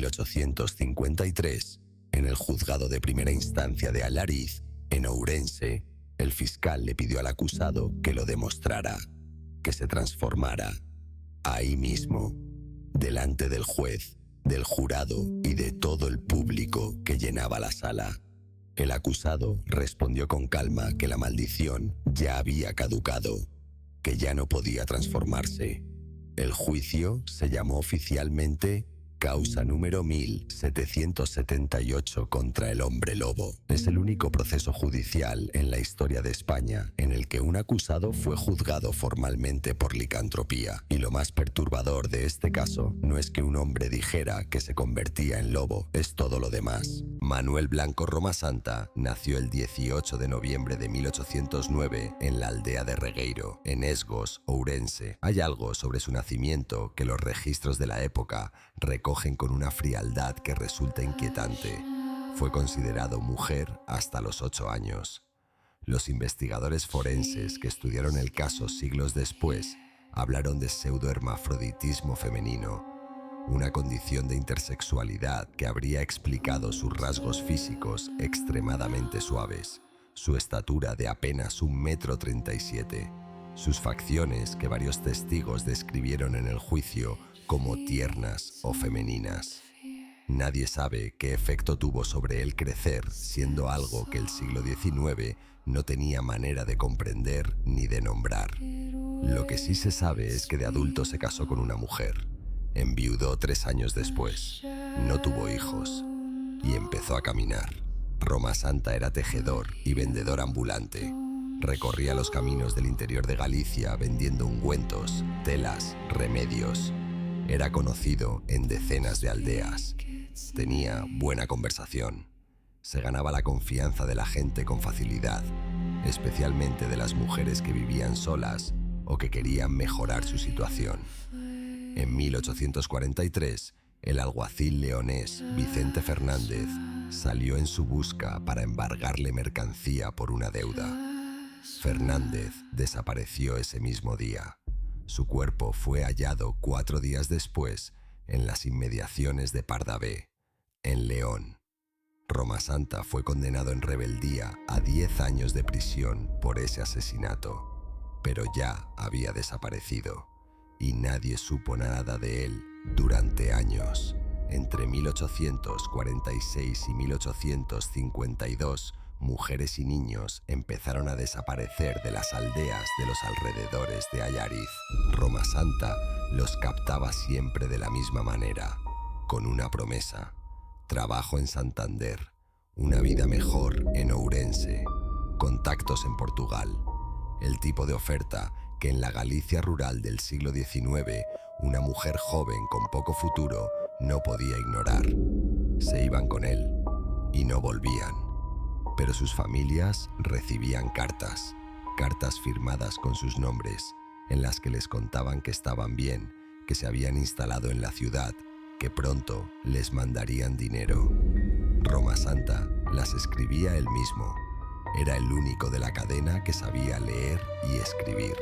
1853, en el juzgado de primera instancia de Allariz, en Ourense, el fiscal le pidió al acusado que lo demostrara, que se transformara, ahí mismo, delante del juez, del jurado y de todo el público que llenaba la sala. El acusado respondió con calma que la maldición ya había caducado, que ya no podía transformarse. El juicio se llamó oficialmente Causa número 1778 contra el hombre lobo. Es el único proceso judicial en la historia de España en el que un acusado fue juzgado formalmente por licantropía. Y lo más perturbador de este caso no es que un hombre dijera que se convertía en lobo, es todo lo demás. Manuel Blanco Romasanta nació el 18 de noviembre de 1809 en la aldea de Regueiro, en Esgos, Ourense. Hay algo sobre su nacimiento que los registros de la época recogen con una frialdad que resulta inquietante. Fue considerado mujer hasta los 8 años. Los investigadores forenses que estudiaron el caso siglos después hablaron de pseudohermafroditismo femenino, una condición de intersexualidad que habría explicado sus rasgos físicos extremadamente suaves, su estatura de apenas 1,37 m, sus facciones que varios testigos describieron en el juicio como tiernas o femeninas. Nadie sabe qué efecto tuvo sobre él crecer, siendo algo que el siglo XIX no tenía manera de comprender ni de nombrar. Lo que sí se sabe es que de adulto se casó con una mujer, enviudó 3 años después, no tuvo hijos y empezó a caminar. Romasanta era tejedor y vendedor ambulante. Recorría los caminos del interior de Galicia vendiendo ungüentos, telas, remedios. Era conocido en decenas de aldeas. Tenía buena conversación. Se ganaba la confianza de la gente con facilidad, especialmente de las mujeres que vivían solas o que querían mejorar su situación. En 1843, el alguacil leonés Vicente Fernández salió en su busca para embargarle mercancía por una deuda. Fernández desapareció ese mismo día. Su cuerpo fue hallado 4 días después en las inmediaciones de Pardavé, en León. Romasanta fue condenado en rebeldía a 10 años de prisión por ese asesinato, pero ya había desaparecido y nadie supo nada de él durante años. Entre 1846 y 1852, mujeres y niños empezaron a desaparecer de las aldeas de los alrededores de Allariz. Romasanta los captaba siempre de la misma manera, con una promesa: trabajo en Santander, una vida mejor en Ourense, contactos en Portugal. El tipo de oferta que en la Galicia rural del siglo XIX una mujer joven con poco futuro no podía ignorar. Se iban con él y no volvían. Pero sus familias recibían cartas firmadas con sus nombres, en las que les contaban que estaban bien, que se habían instalado en la ciudad, que pronto les mandarían dinero. Romasanta las escribía él mismo. Era el único de la cadena que sabía leer y escribir.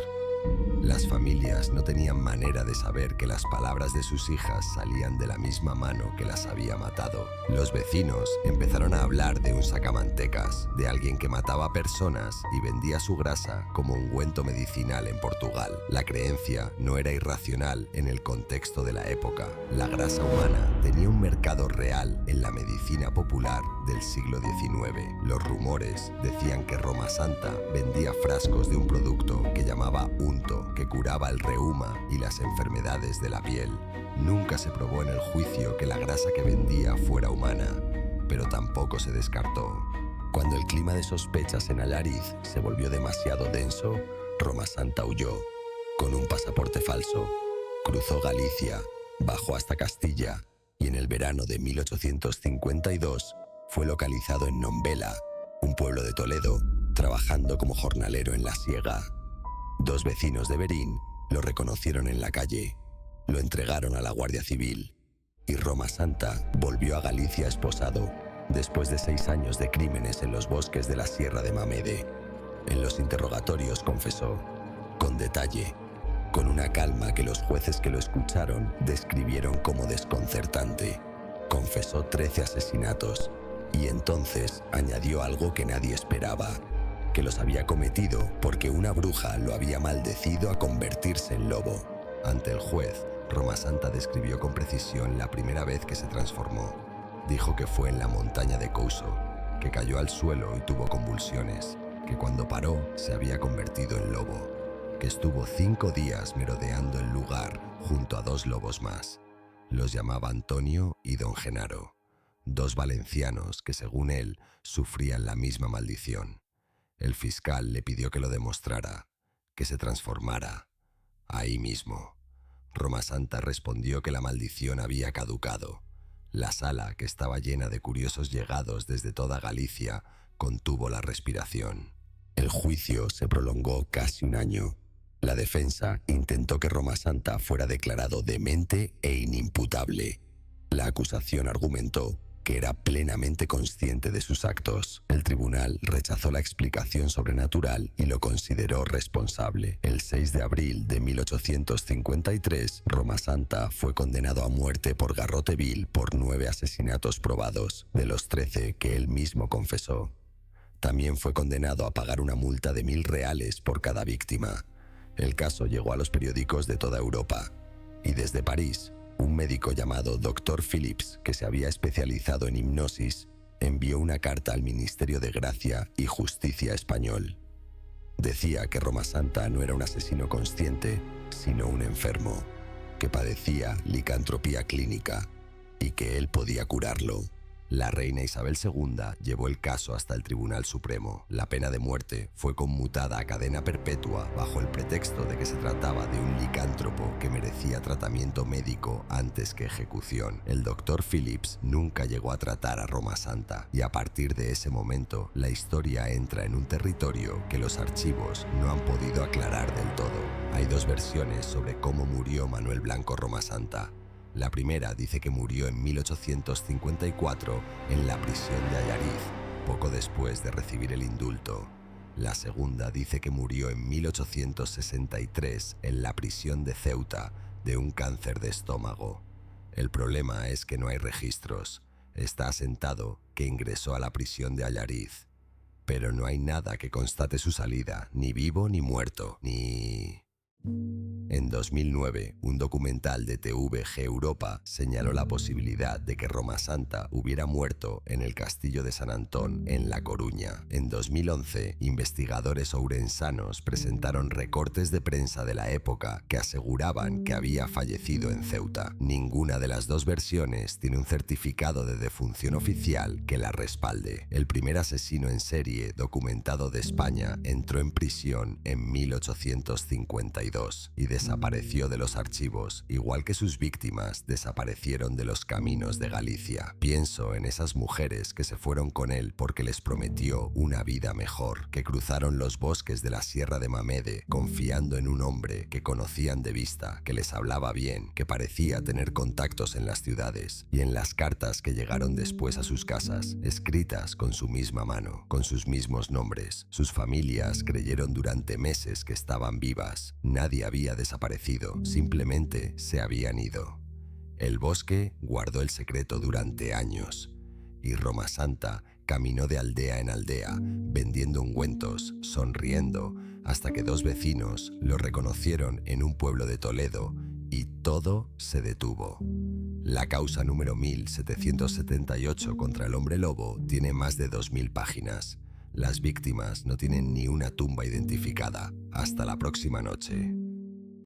Las familias no tenían manera de saber que las palabras de sus hijas salían de la misma mano que las había matado. Los vecinos empezaron a hablar de un sacamantecas, de alguien que mataba personas y vendía su grasa como ungüento medicinal en Portugal. La creencia no era irracional en el contexto de la época. La grasa humana tenía un mercado real en la medicina popular del siglo XIX. Los rumores decían que Romasanta vendía frascos de un producto que llamaba unto, que curaba el reuma y las enfermedades de la piel. Nunca se probó en el juicio que la grasa que vendía fuera humana, pero tampoco se descartó. Cuando el clima de sospechas en Allariz se volvió demasiado denso, Romasanta huyó. Con un pasaporte falso, cruzó Galicia, bajó hasta Castilla y en el verano de 1852 fue localizado en Nombela, un pueblo de Toledo, trabajando como jornalero en la siega. 2 vecinos de Berín lo reconocieron en la calle, lo entregaron a la Guardia Civil y Romasanta volvió a Galicia esposado después de 6 años de crímenes en los bosques de la Sierra de Mamede. En los interrogatorios confesó, con detalle, con una calma que los jueces que lo escucharon describieron como desconcertante. confesó 13 asesinatos y entonces añadió algo que nadie esperaba, que los había cometido porque una bruja lo había maldecido a convertirse en lobo. Ante el juez, Roma Santa describió con precisión la primera vez que se transformó. Dijo que fue en la montaña de Couso, que cayó al suelo y tuvo convulsiones, que cuando paró se había convertido en lobo, que estuvo 5 días merodeando el lugar junto a 2 lobos más. Los llamaba Antonio y Don Genaro, 2 valencianos que, según él, sufrían la misma maldición. El fiscal le pidió que lo demostrara, que se transformara, ahí mismo. Roma Santa respondió que la maldición había caducado. La sala, que estaba llena de curiosos llegados desde toda Galicia, contuvo la respiración. El juicio se prolongó casi 1 año. La defensa intentó que Roma Santa fuera declarado demente e inimputable. La acusación argumentó que era plenamente consciente de sus actos. El tribunal rechazó la explicación sobrenatural y lo consideró responsable. El 6 de abril de 1853, Roma Santa fue condenado a muerte por garrote vil por 9 asesinatos probados, de los 13 que él mismo confesó. También fue condenado a pagar una multa de 1000 reales por cada víctima. El caso llegó a los periódicos de toda Europa, y desde París, un médico llamado Dr. Phillips, que se había especializado en hipnosis, envió una carta al Ministerio de Gracia y Justicia español. Decía que Roma Santa no era un asesino consciente, sino un enfermo, que padecía licantropía clínica y que él podía curarlo. La reina Isabel II llevó el caso hasta el Tribunal Supremo. La pena de muerte fue conmutada a cadena perpetua bajo el pretexto de que se trataba de un licántropo que merecía tratamiento médico antes que ejecución. El Dr. Phillips nunca llegó a tratar a Roma Santa y a partir de ese momento la historia entra en un territorio que los archivos no han podido aclarar del todo. Hay 2 versiones sobre cómo murió Manuel Blanco Roma Santa. La primera dice que murió en 1854 en la prisión de Allariz, poco después de recibir el indulto. La segunda dice que murió en 1863 en la prisión de Ceuta de un cáncer de estómago. El problema es que no hay registros. Está asentado que ingresó a la prisión de Allariz, pero no hay nada que constate su salida, ni vivo ni muerto, ni... En 2009, un documental de TVG Europa señaló la posibilidad de que Roma Santa hubiera muerto en el castillo de San Antón, en La Coruña. En 2011, investigadores ourensanos presentaron recortes de prensa de la época que aseguraban que había fallecido en Ceuta. Ninguna de las 2 versiones tiene un certificado de defunción oficial que la respalde. El primer asesino en serie documentado de España entró en prisión en 1852 y desapareció de los archivos, igual que sus víctimas desaparecieron de los caminos de Galicia. Pienso en esas mujeres que se fueron con él porque les prometió una vida mejor, que cruzaron los bosques de la Sierra de Mamede confiando en un hombre que conocían de vista, que les hablaba bien, que parecía tener contactos en las ciudades, y en las cartas que llegaron después a sus casas, escritas con su misma mano, con sus mismos nombres. Sus familias creyeron durante meses que estaban vivas. Nadie había desaparecido, simplemente se habían ido. El bosque guardó el secreto durante años y Roma Santa caminó de aldea en aldea, vendiendo ungüentos, sonriendo, hasta que 2 vecinos lo reconocieron en un pueblo de Toledo y todo se detuvo. La causa número 1778 contra el hombre lobo tiene más de 2000 páginas. Las víctimas no tienen ni una tumba identificada. Hasta la próxima noche.